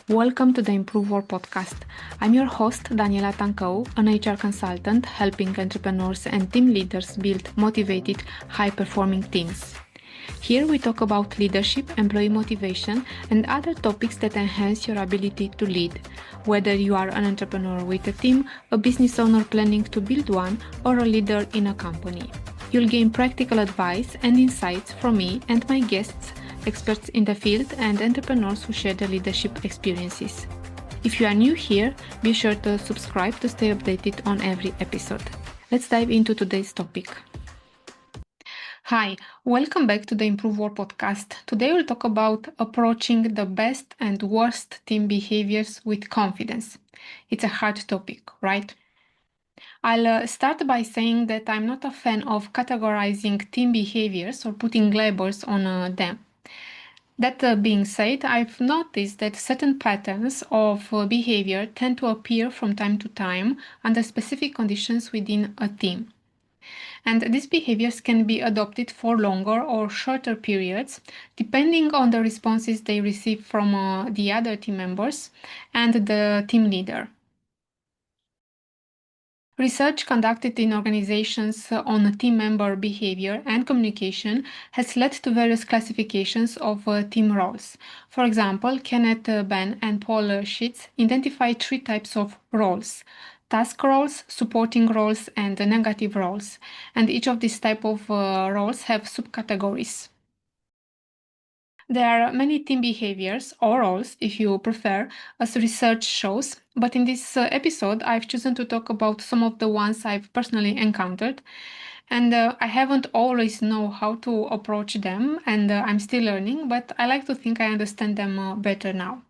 Welcome to the Improve Work podcast. I'm your host, Daniela Tancău, an HR consultant helping entrepreneurs and team leaders build motivated, high-performing teams. Here we talk about leadership, employee motivation, and other topics that enhance your ability to lead, whether you are an entrepreneur with a team, a business owner planning to build one, or a leader in a company. You'll gain practical advice and insights from me and my guests, experts in the field and entrepreneurs who share their leadership experiences. If you are new here, be sure to subscribe to stay updated on every episode. Let's dive into today's topic. Hi, welcome back to the Improve Work podcast. Today we'll talk about approaching the best and worst team behaviors with confidence. It's a hard topic, right? I'll start by saying that I'm not a fan of categorizing team behaviors or putting labels on them. That being said, I've noticed that certain patterns of behavior tend to appear from time to time under specific conditions within a team. And these behaviors can be adopted for longer or shorter periods, depending on the responses they receive from the other team members and the team leader. Research conducted in organizations on team member behavior and communication has led to various classifications of team roles. For example, Kenneth Ben and Paul Schitz identified three types of roles: task roles, supporting roles, and negative roles. And each of these type of roles have subcategories. There are many team behaviors, or roles if you prefer, as research shows, but in this episode I've chosen to talk about some of the ones I've personally encountered, and I haven't always know how to approach them, and I'm still learning, but I like to think I understand them better now.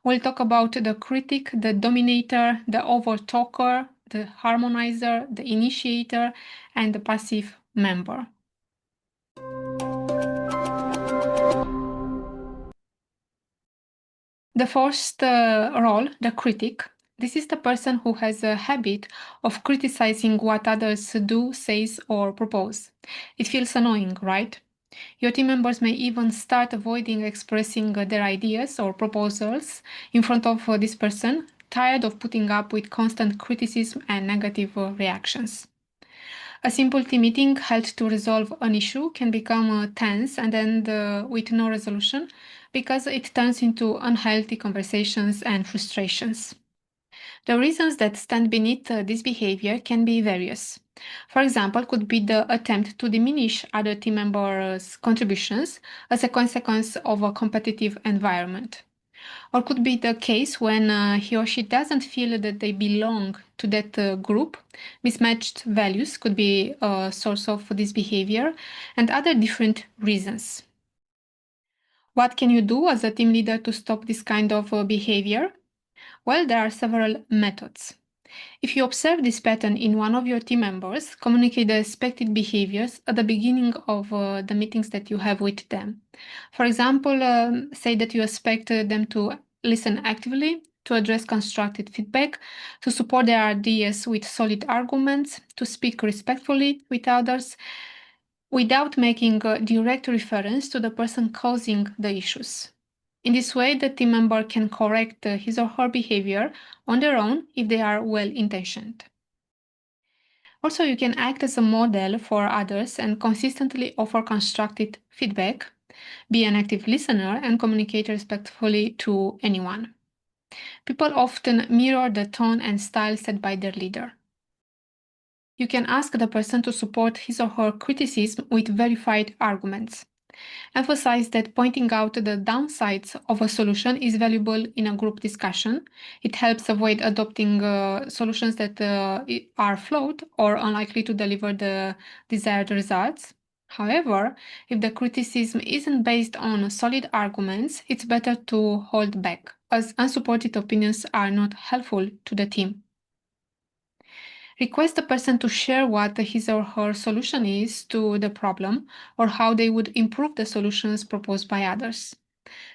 We'll talk about the critic, the dominator, the overtalker, the harmonizer, the initiator, and the passive member. The first role, the critic, this is the person who has a habit of criticizing what others do, says, or propose. It feels annoying, right? Your team members may even start avoiding expressing their ideas or proposals in front of this person, tired of putting up with constant criticism and negative reactions. A simple team meeting held to resolve an issue can become tense and end with no resolution because it turns into unhealthy conversations and frustrations. The reasons that stand beneath this behavior can be various. For example, could be the attempt to diminish other team members' contributions as a consequence of a competitive environment. Or could be the case when he or she doesn't feel that they belong to that group. Mismatched values could be a source of this behavior, and other different reasons. What can you do as a team leader to stop this kind of behavior? Well, there are several methods. If you observe this pattern in one of your team members, communicate the expected behaviors at the beginning of the meetings that you have with them. For example, say that you expect them to listen actively, to address constructive feedback, to support their ideas with solid arguments, to speak respectfully with others, without making a direct reference to the person causing the issues. In this way, the team member can correct his or her behavior on their own if they are well-intentioned. Also, you can act as a model for others and consistently offer constructive feedback, be an active listener, and communicate respectfully to anyone. People often mirror the tone and style set by their leader. You can ask the person to support his or her criticism with verified arguments. Emphasize that pointing out the downsides of a solution is valuable in a group discussion. It helps avoid adopting solutions that are flawed or unlikely to deliver the desired results. However, if the criticism isn't based on solid arguments, it's better to hold back, as unsupported opinions are not helpful to the team. Request the person to share what his or her solution is to the problem or how they would improve the solutions proposed by others.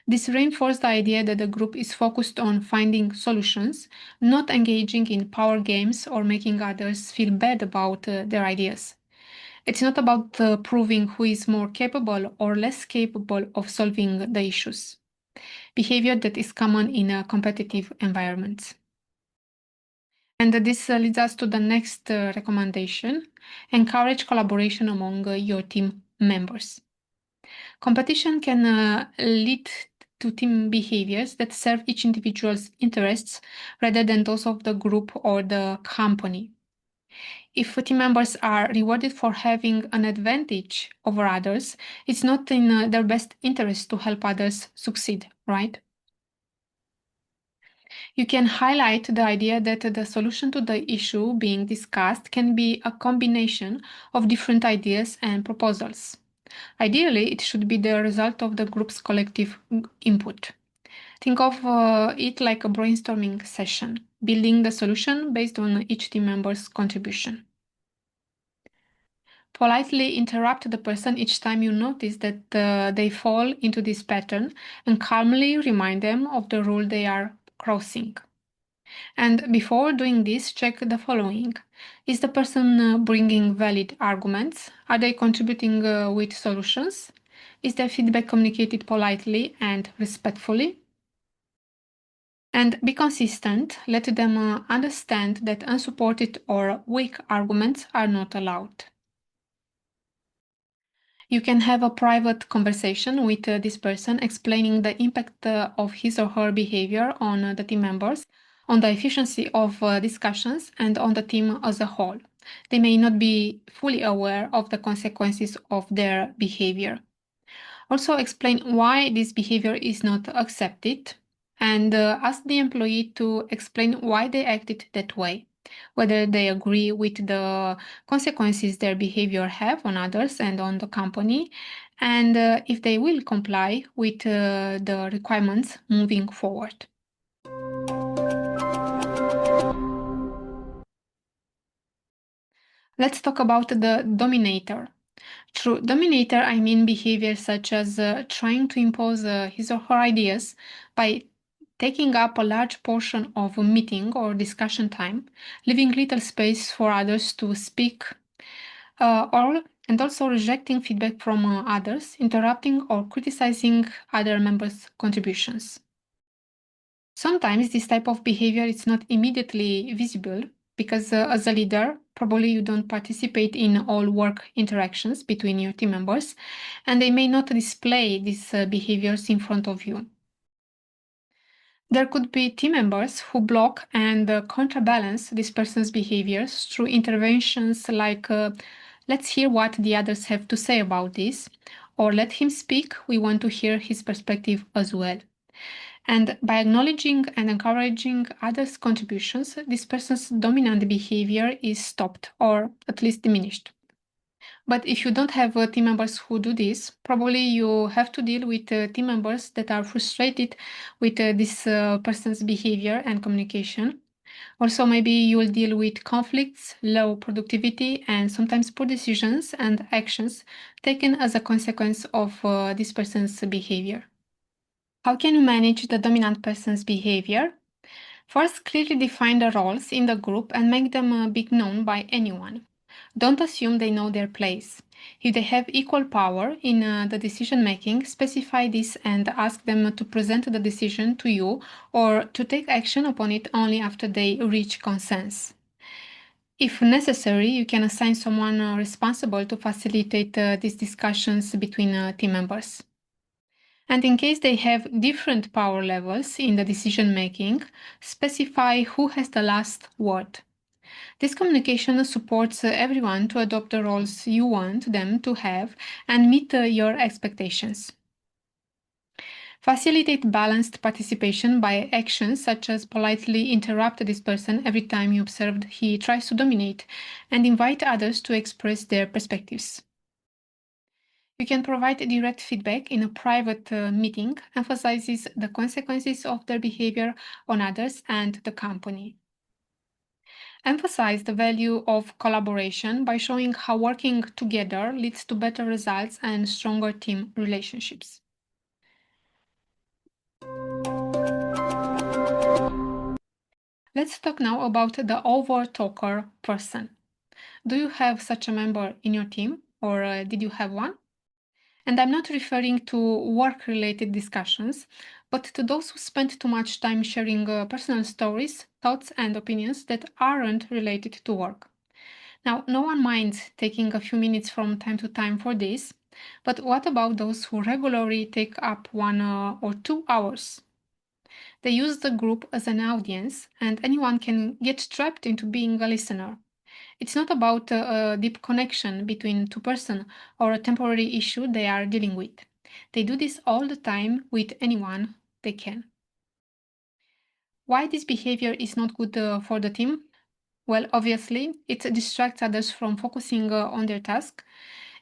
This reinforces the idea that the group is focused on finding solutions, not engaging in power games or making others feel bad about their ideas. It's not about proving who is more capable or less capable of solving the issues. behavior that is common in competitive environments. And this leads us to the next recommendation. Encourage collaboration among your team members. Competition can lead to team behaviors that serve each individual's interests rather than those of the group or the company. If team members are rewarded for having an advantage over others, it's not in their best interest to help others succeed, right? You can highlight the idea that the solution to the issue being discussed can be a combination of different ideas and proposals. Ideally, it should be the result of the group's collective input. Think of it like a brainstorming session, building the solution based on each team member's contribution. Politely interrupt the person each time you notice that they fall into this pattern and calmly remind them of the rule they are crossing. And before doing this, check the following. Is the person bringing valid arguments? Are they contributing with solutions? Is their feedback communicated politely and respectfully? And be consistent. Let them understand that unsupported or weak arguments are not allowed. You can have a private conversation with this person explaining the impact of his or her behavior on the team members, on the efficiency of discussions, and on the team as a whole. They may not be fully aware of the consequences of their behavior. Also, explain why this behavior is not accepted and ask the employee to explain why they acted that way, whether they agree with the consequences their behavior have on others and on the company, and if they will comply with the requirements moving forward. Let's talk about the dominator. Through dominator, I mean behavior such as trying to impose his or her ideas by taking up a large portion of a meeting or discussion time, leaving little space for others to speak, and also rejecting feedback from others, interrupting or criticizing other members' contributions. Sometimes this type of behavior is not immediately visible because as a leader, probably you don't participate in all work interactions between your team members, and they may not display these behaviors in front of you. There could be team members who block and counterbalance this person's behaviors through interventions like, let's hear what the others have to say about this, or let him speak, we want to hear his perspective as well. And by acknowledging and encouraging others' contributions, this person's dominant behavior is stopped or at least diminished. But if you don't have team members who do this, probably you have to deal with team members that are frustrated with this person's behavior and communication. Also, maybe you'll deal with conflicts, low productivity, and sometimes poor decisions and actions taken as a consequence of this person's behavior. How can you manage the dominant person's behavior? First, clearly define the roles in the group and make them be known by anyone. Don't assume they know their place. If they have equal power in the decision making, specify this and ask them to present the decision to you or to take action upon it only after they reach consensus. If necessary, you can assign someone responsible to facilitate these discussions between team members. And in case they have different power levels in the decision making, specify who has the last word. This communication supports everyone to adopt the roles you want them to have and meet your expectations. Facilitate balanced participation by actions such as politely interrupt this person every time you observed he tries to dominate and invite others to express their perspectives. You can provide direct feedback in a private meeting, emphasizes the consequences of their behavior on others and the company. Emphasize the value of collaboration by showing how working together leads to better results and stronger team relationships. Let's talk now about the over-talker person. Do you have such a member in your team, or did you have one? And I'm not referring to work related discussions, but to those who spend too much time sharing personal stories, thoughts, and opinions that aren't related to work. Now, no one minds taking a few minutes from time to time for this, but what about those who regularly take up 1 or 2 hours? They use the group as an audience, and anyone can get trapped into being a listener. It's not about a deep connection between two persons or a temporary issue they are dealing with. They do this all the time with anyone they can. Why this behavior is not good for the team? Well, obviously, it distracts others from focusing on their task.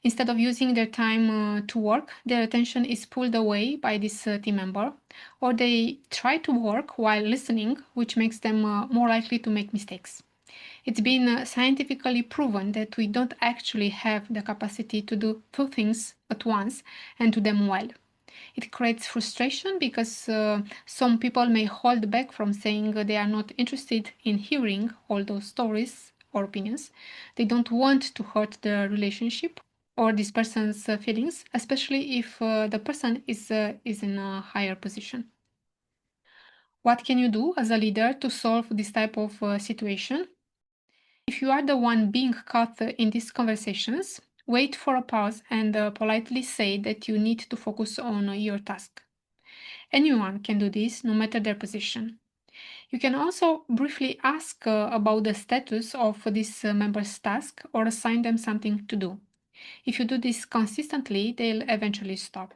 Instead of using their time to work, their attention is pulled away by this team member, or they try to work while listening, which makes them more likely to make mistakes. It's been scientifically proven that we don't actually have the capacity to do two things at once and do them well. It creates frustration because some people may hold back from saying they are not interested in hearing all those stories or opinions. They don't want to hurt the relationship or this person's feelings, especially if the person is in a higher position. What can you do as a leader to solve this type of situation? If you are the one being caught in these conversations, wait for a pause and politely say that you need to focus on your task. Anyone can do this, no matter their position. You can also briefly ask about the status of this member's task or assign them something to do. If you do this consistently, they'll eventually stop.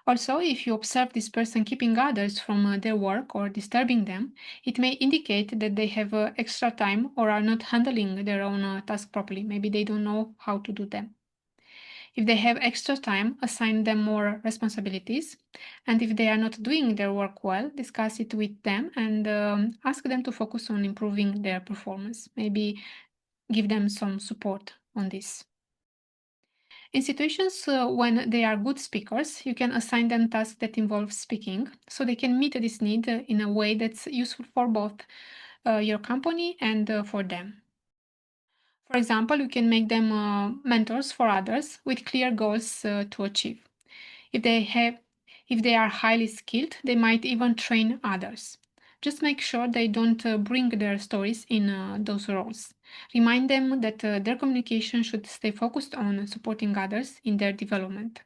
Also, if you observe this person keeping others from their work or disturbing them, it may indicate that they have extra time or are not handling their own task properly. Maybe they don't know how to do them. If they have extra time, assign them more responsibilities. And if they are not doing their work well, discuss it with them and ask them to focus on improving their performance. Maybe give them some support on this. In situations when they are good speakers, you can assign them tasks that involve speaking so they can meet this need in a way that's useful for both your company and for them. For example, you can make them mentors for others with clear goals to achieve. If they have if they are highly skilled, they might even train others. Just make sure they don't bring their stories in those roles. Remind them that their communication should stay focused on supporting others in their development.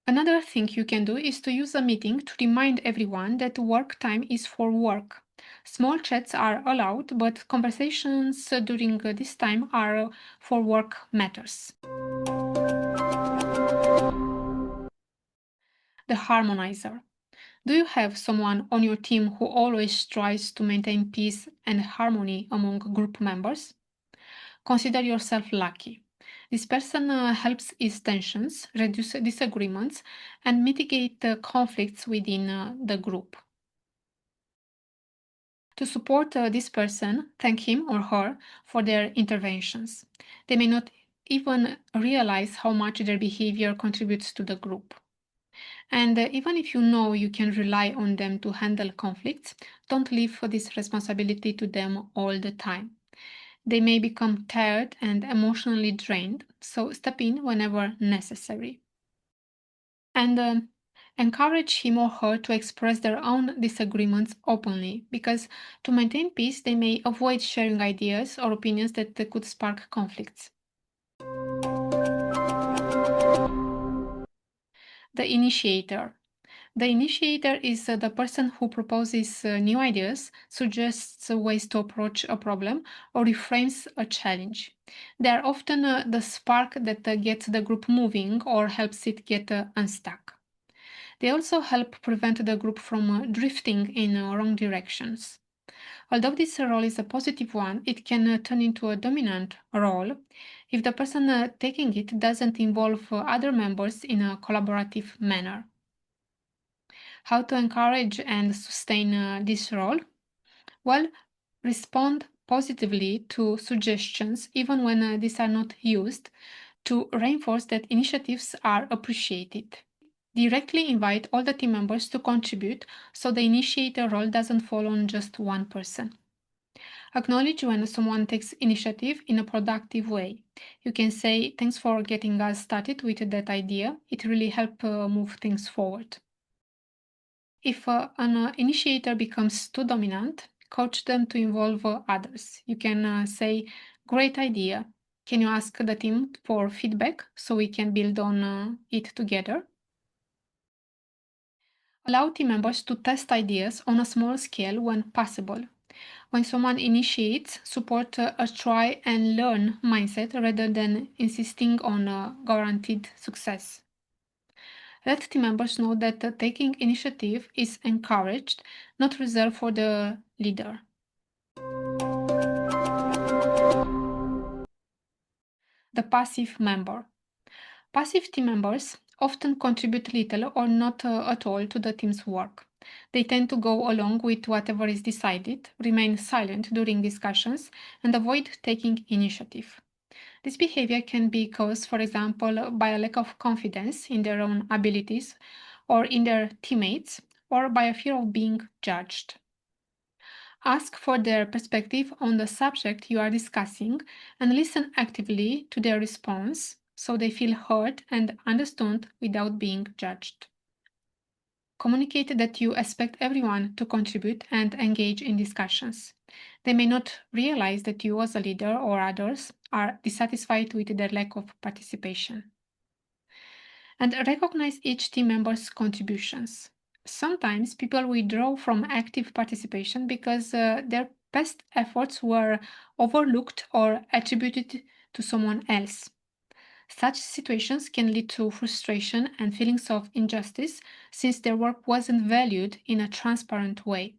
Another thing you can do is to use a meeting to remind everyone that work time is for work. Small chats are allowed, but conversations during this time are for work matters. The Harmonizer. Do you have someone on your team who always tries to maintain peace and harmony among group members? Consider yourself lucky. This person helps ease tensions, reduce disagreements, and mitigate conflicts within the group. To support this person, thank him or her for their interventions. They may not even realize how much their behavior contributes to the group. And even if you know you can rely on them to handle conflicts, don't leave this responsibility to them all the time. They may become tired and emotionally drained, so step in whenever necessary. And encourage him or her to express their own disagreements openly, because to maintain peace, they may avoid sharing ideas or opinions that could spark conflicts. The initiator. The initiator is the person who proposes new ideas, suggests ways to approach a problem, or reframes a challenge. They are often the spark that gets the group moving or helps it get unstuck. They also help prevent the group from drifting in wrong directions. Although this role is a positive one, it can turn into a dominant role if the person taking it doesn't involve other members in a collaborative manner. How to encourage and sustain this role? Well, respond positively to suggestions even when these are not used to reinforce that initiatives are appreciated. Directly invite all the team members to contribute so the initiator role doesn't fall on just one person. Acknowledge when someone takes initiative in a productive way. You can say, "Thanks for getting us started with that idea. It really helped move things forward." If an initiator becomes too dominant, coach them to involve others. You can say, "Great idea. Can you ask the team for feedback so we can build on it together?" Allow team members to test ideas on a small scale when possible. When someone initiates, support a try and learn mindset rather than insisting on guaranteed success. Let team members know that taking initiative is encouraged, not reserved for the leader. The passive member. Passive team members often contribute little or not at all to the team's work. They tend to go along with whatever is decided, remain silent during discussions, and avoid taking initiative. This behavior can be caused, for example, by a lack of confidence in their own abilities or in their teammates, or by a fear of being judged. Ask for their perspective on the subject you are discussing and listen actively to their response so they feel heard and understood without being judged. Communicate that you expect everyone to contribute and engage in discussions. They may not realize that you, as a leader or others, are dissatisfied with their lack of participation. And recognize each team member's contributions. Sometimes people withdraw from active participation because their past efforts were overlooked or attributed to someone else. Such situations can lead to frustration and feelings of injustice since their work wasn't valued in a transparent way.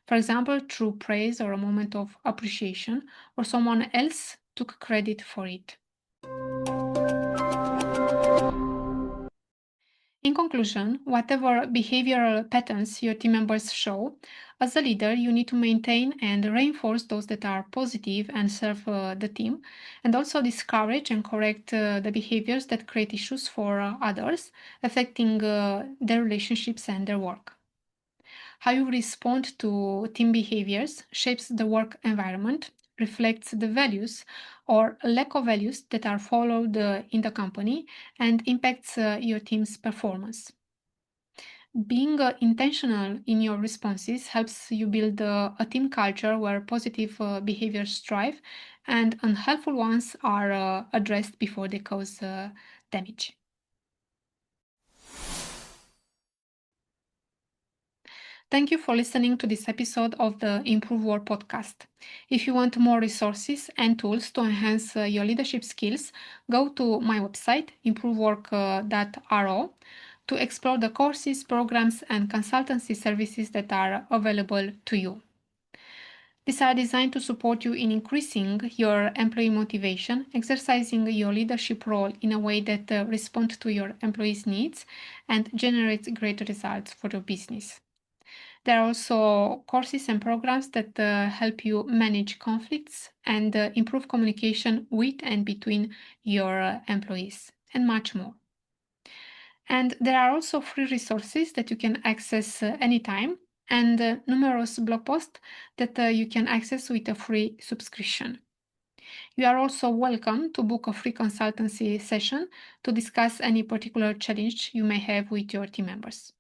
For example, through praise or a moment of appreciation, or someone else took credit for it. In conclusion, whatever behavioral patterns your team members show, as a leader, you need to maintain and reinforce those that are positive and serve the team, and also discourage and correct the behaviors that create issues for others, affecting their relationships and their work. How you respond to team behaviors shapes the work environment, reflects the values or lack of values that are followed in the company, and impacts your team's performance. Being intentional in your responses helps you build a team culture where positive behaviors thrive and unhelpful ones are addressed before they cause damage. Thank you for listening to this episode of the Improve Work podcast. If you want more resources and tools to enhance your leadership skills, go to my website, improvework.ro, to explore the courses, programs, and consultancy services that are available to you. These are designed to support you in increasing your employee motivation, exercising your leadership role in a way that responds to your employees' needs and generates great results for your business. There are also courses and programs that help you manage conflicts and improve communication with and between your employees, and much more. And there are also free resources that you can access anytime, and numerous blog posts that you can access with a free subscription. You are also welcome to book a free consultancy session to discuss any particular challenge you may have with your team members.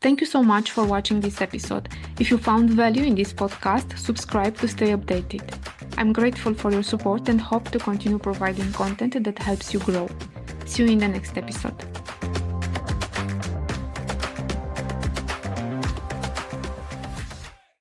Thank you so much for watching this episode. If you found value in this podcast, subscribe to stay updated. I'm grateful for your support and hope to continue providing content that helps you grow. See you in the next episode.